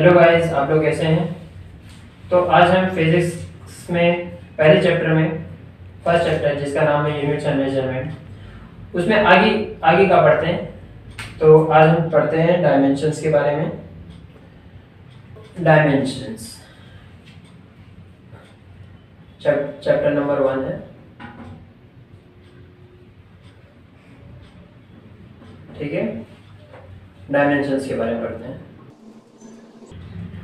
Hello guys, आप लोग कैसे हैं। तो आज हम फिजिक्स में पहले चैप्टर में फर्स्ट चैप्टर जिसका नाम है यूनिट्स एंड मेजरमेंट, उसमें आगे आगे का पढ़ते हैं। तो आज हम पढ़ते हैं डायमेंशंस के बारे में। डायमेंशंस चैप्टर नंबर 1 है, ठीक है। डायमेंशंस के बारे में पढ़ते हैं।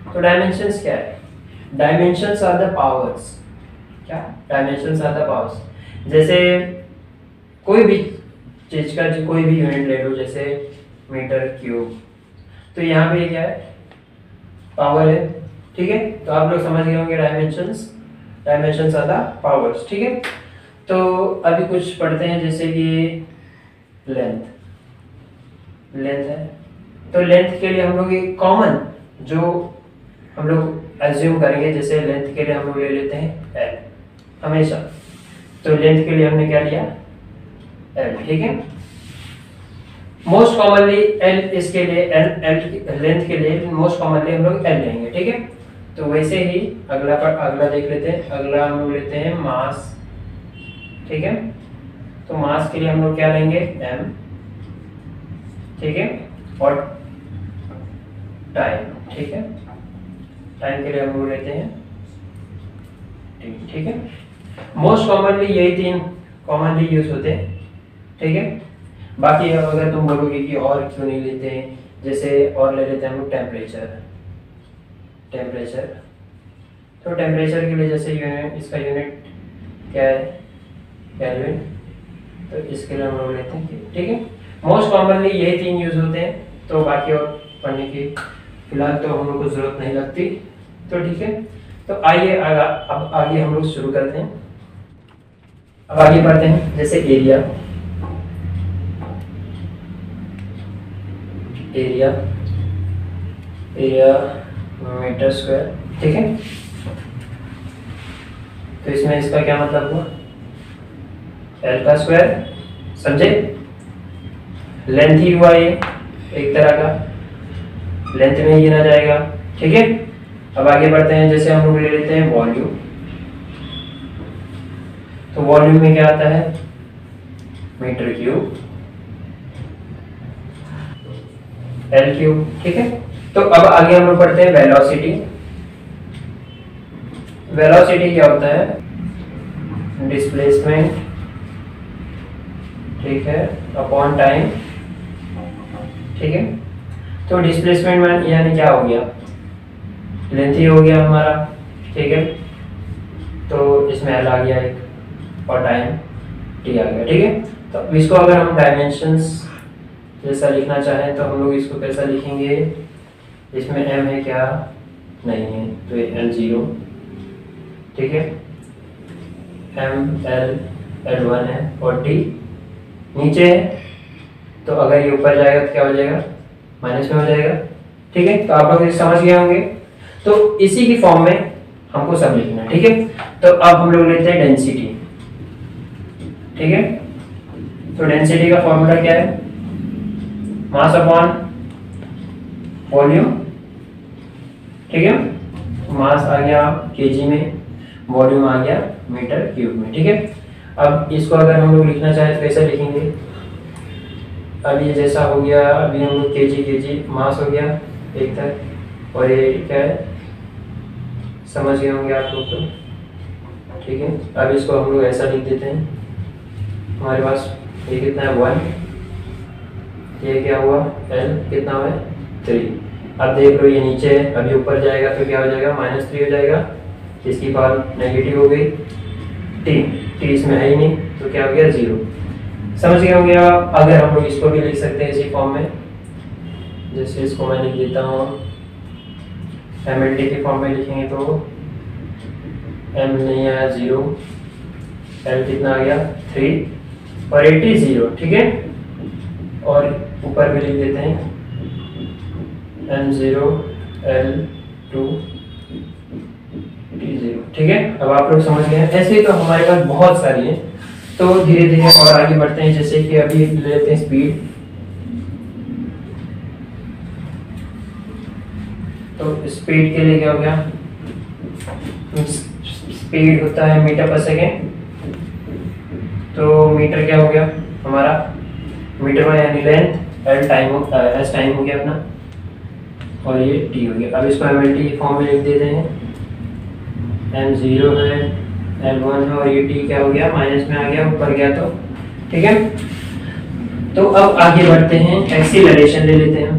तो डायमेंशंस क्या है? Dimensions are the powers. क्या? Dimensions are the powers. जैसे कोई भी चीज का कोई भी यूनिट ले लो, जैसे मीटर क्यूब, तो यहाँ पे क्या है? पावर है, ठीक है। तो आप लोग समझ गए होंगे डायमेंशंस आर द पावर्स, ठीक है। तो अभी कुछ पढ़ते हैं, जैसे कि लेंथ है। तो लेंथ के लिए हम लोग एक कॉमन जो हम लोग एज्यूम करेंगे, जैसे लेंथ के लिए हम लोग ले लेते हैं एल हमेशा। तो लेंथ के लिए हमने क्या लिया? एल, ठीक है। मोस्ट कॉमनली एल, इसके लिए एल लेंथ के लिए मोस्ट कॉमनली हम लोग एल लेंगे, ठीक है। तो वैसे ही अगला देख लेते हैं। अगला हम लोग लेते हैं मास, ठीक है। तो मास के लिए हम लोग क्या लेंगे? एम, ठीक है। और टाइम, ठीक है। टाइम के लिए हम लोग लेते हैं टी, ठीक है। मोस्ट कॉमनली यही तीन कॉमनली यूज होते हैं, ठीक है। बाकी अगर तुम बोलोगे कि और क्यों नहीं लेते हैं, जैसे और ले लेते हैं हम लोग टेम्परेचर। तो टेम्परेचर के लिए जैसे इसका यूनिट क्या है? केल्विन। तो इसके लिए हम लोग लेते हैं, ठीक है। मोस्ट कॉमनली यही तीन यूज होते हैं। तो बाकी और पढ़ने की फिलहाल तो हम लोग को जरूरत नहीं लगती, तो ठीक है। तो आइए अब आगे हम लोग शुरू करते हैं। अब आगे पढ़ते हैं, जैसे एरिया मीटर स्क्वायर, ठीक है। तो इसमें इसका क्या मतलब हुआ? एल का स्क्वायर, समझे। लेंथ ही हुआ ये एक तरह का, लेंथ में ही गिना जाएगा, ठीक है। अब आगे बढ़ते हैं, जैसे हम लोग ले लेते हैं वॉल्यूम। तो वॉल्यूम में क्या आता है? मीटर क्यूब, एल क्यूब, ठीक है। तो अब आगे हम लोग पढ़ते हैं वेलोसिटी। वेलोसिटी क्या होता है? डिस्प्लेसमेंट, ठीक है, अपॉन टाइम, ठीक है। तो डिस्प्लेसमेंट यानी क्या हो गया? लेंथ ही हो गया हमारा, ठीक है। तो इसमें एल आ गया एक और टाइम टी आ गया, ठीक है। तो इसको अगर हम डायमेंशंस जैसा लिखना चाहें तो हम लोग इसको कैसा लिखेंगे? इसमें एम है क्या? नहीं है, तो ये एल 0, ठीक है। एम एल 1 है और टी नीचे है। तो अगर ये ऊपर जाएगा तो क्या हो जाएगा? माइनस में हो जाएगा, ठीक है। तो आप लोग समझ गए होंगे। तो इसी की फॉर्म में हमको सब लिखना है, ठीक है। तो अब हम लोग लेते हैं डेंसिटी, ठीक है। तो डेंसिटी का फॉर्मूला क्या है? मास अपॉन वॉल्यूम, ठीक है। मास आ गया केजी में, वॉल्यूम आ गया मीटर क्यूब में, ठीक है। अब इसको अगर हम लोग लिखना चाहें तो कैसे लिखेंगे? अब ये जैसा हो गया, अभी हम लोग केजी मास हो गया एक तक, और ये क्या है? समझ गए होंगे आप लोग, तो ठीक है। अब इसको हम लोग ऐसा लिख देते हैं। हमारे पास ये कितना है? 1। ये क्या हुआ? एल कितना हुआ? 3। अब देख लो ये नीचे है, अभी ऊपर जाएगा तो क्या हो जाएगा? -3 हो जाएगा। इसकी पावर नेगेटिव हो गई। टी इसमें है ही नहीं, तो क्या हो गया? 0। समझ गए होंगे आप। अगर हम लोग इसको भी लिख सकते हैं इसी फॉर्म में, जैसे इसको मैं लिख देता हूँ एमएलटी के फॉर्म में लिखेंगे तो एम नहीं आया 0, एल कितना आ गया? 3 और 80 0, ठीक है। और ऊपर भी लिख देते हैं M0 L2 T0, ठीक है। अब आप लोग समझ गए हैं। ऐसे ही तो हमारे पास बहुत सारी हैं। तो धीरे धीरे और आगे बढ़ते हैं, जैसे कि अभी लेते हैं स्पीड। तो स्पीड के लिए क्या हो गया, स्पीड होता है मीटर पर सेकेंड, तो मीटर क्या हो गया हमारा, मीटर में यानी length, L time S time हो गया अपना, और ये टी हो गया। अब इसको एमएलटी फॉर्म में लिख देते हैं, एम 0 है, एल 1 है, और ये टी क्या हो गया, माइनस में आ गया, ऊपर गया तो ठीक है। तो अब आगे बढ़ते हैं, एक्सीलरेशन ले लेते हैं।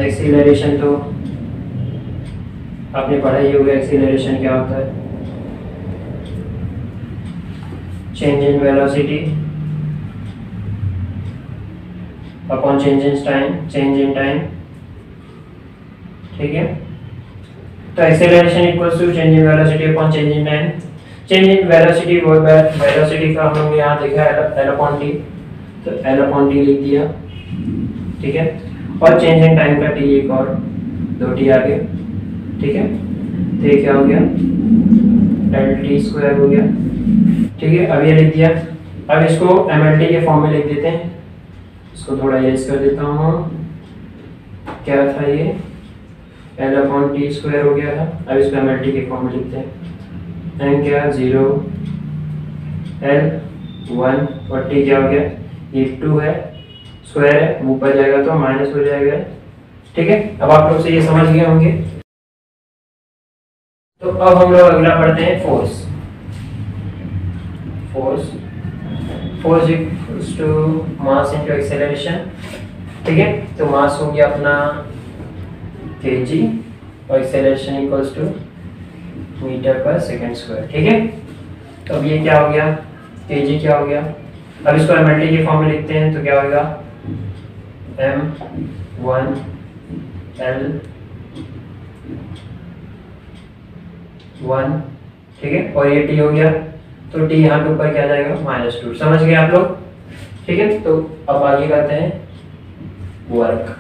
एक्सीलरेशन तो आपने पढ़ा ही होगा, एक्सीलरेशन क्या होता है, change in velocity upon change in time, change in time, ठीक है। तो acceleration equals to change in velocity upon change in time. Change in velocity, velocity का हम लोग यहाँ देखा एल अपॉन टी, तो एल अपॉन टी लिख दिया, ठीक है। और चेंज इन टाइम का टी एक और 2t आगे, ठीक है। तो ये क्या हो गया, एल टी स्क्वायर हो गया, ठीक है। अब ये लिख दिया। अब इसको एमएलटी के फॉर्म में लिख देते हैं, इसको थोड़ा यस कर देता हूँ, क्या था ये, एल अपॉन टी स्क्वायर हो गया था। अब इसको एमएलटी के फॉर्म में लिखते हैं, एम क्या 0, एल 1 और टी क्या हो गया, ये 2 है, स्क्वायर है, ऊपर जाएगा तो माइनस हो जाएगा, ठीक है। अब आप लोग से ये समझ गए होंगे। तो अब हम लोग अगला पढ़ते हैं force. Force equals to mass into acceleration, ठीक है। तो मास हो गया अपना kg और acceleration equals to metre per second square, ठीक है। तो अब ये क्या हो गया, kg क्या हो गया। अब इसको एमएलटी के फॉर्म में लिखते हैं, तो क्या होगा, m1 l 1, ठीक है। और ये t हो गया, तो t यहाँ के ऊपर क्या जाएगा, -2। समझ गए आप लोग, ठीक है। तो अब आगे करते हैं वर्क,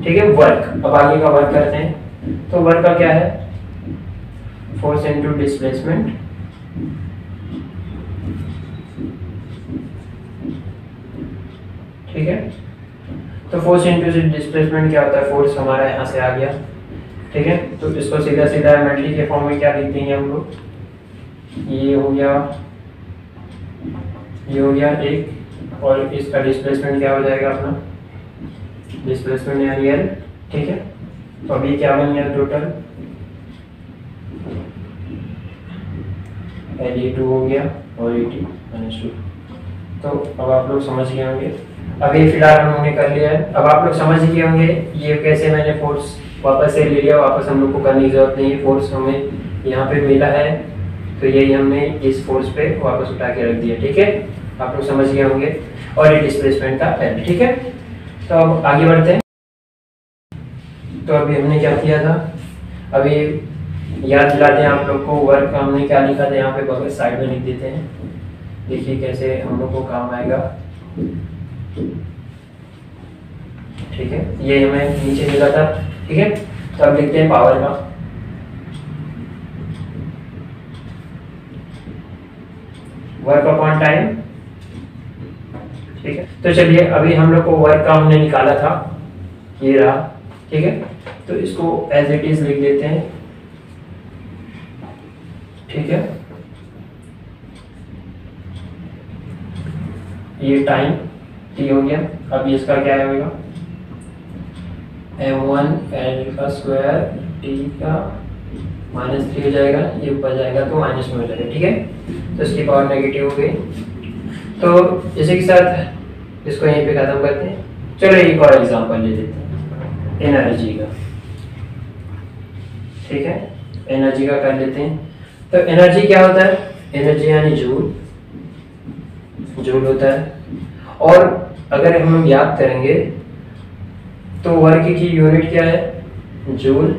ठीक है। वर्क, अब आगे का वर्क करते हैं। तो वर्क का क्या है, फोर्स इनटू डिस्प्लेसमेंट, ठीक है। तो फोर्स इनटू डिस्प्लेसमेंट क्या होता है, फोर्स हमारा यहाँ से आ गया, ठीक है। तो इसको सीधा सीधा एमएलटी के फॉर्म में क्या लिख देंगे हम लोग, ये हो गया, ये हो गया एक, और इसका डिस्प्लेसमेंट क्या हो जाएगा अपना, डिस्प्लेसमेंट यानी एल, ठीक है। तो अभी क्या बन गया टोटल, एल ये 2 हो गया और ये टी -2। तो अब आप लोग समझ गए होंगे। अभी फिलहाल हम लोगों ने कर लिया है। अब आप लोग समझ गए होंगे ये कैसे मैंने फोर्स वापस से ले लिया, वापस हम लोग को करने की जरूरत नहीं है। फोर्स हमें यहाँ पे मिला है, तो यही हमने इस फोर्स पे वापस उठा के रख दिया, ठीक है। आप लोग समझ गए होंगे। और ये डिस्प्लेसमेंट का एल, ठीक है। तो अब आगे बढ़ते हैं। तो अभी हमने क्या किया था, अभी याद दिलाते हैं आप लोग को, वर्क का हमने क्या लिखा था, यहाँ पे बगल साइड में लिख देते हैं, देखिए कैसे हम लोग को काम आएगा, ठीक है। ये हमें नीचे मिला था, ठीक है। तो अब लिखते हैं पावर का, वर्क अपॉन टाइम, ठीक है। तो चलिए अभी हम लोग को वर्क का हमने निकाला था, ये रहा, ठीक है। तो इसको एज इट इज लिख देते हैं, ठीक है। ये टाइम टी हो गया। अब इसका क्या होगा, m1 l का स्क्वायर t का -3 हो जाएगा, ये ऊपर जाएगा तो माइनस में हो जाएगा, ठीक है। तो इसकी पावर नेगेटिव हो गई। तो इसी के साथ इसको यहीं पे खत्म करते हैं। चलो एक और एग्जांपल ले लेते हैं एनर्जी का, ठीक है। एनर्जी का कर लेते हैं। तो एनर्जी क्या होता है, एनर्जी यानी जूल, जूल होता है। और अगर हम याद करेंगे तो वर्क की यूनिट क्या है, जूल।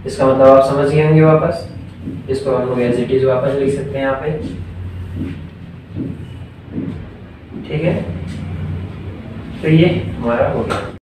इसका मतलब आप समझ गए होंगे वापस। इसको हम लोग एज इट इज वापस लिख सकते हैं यहाँ पे, ठीक है। तो ये हमारा हो गया।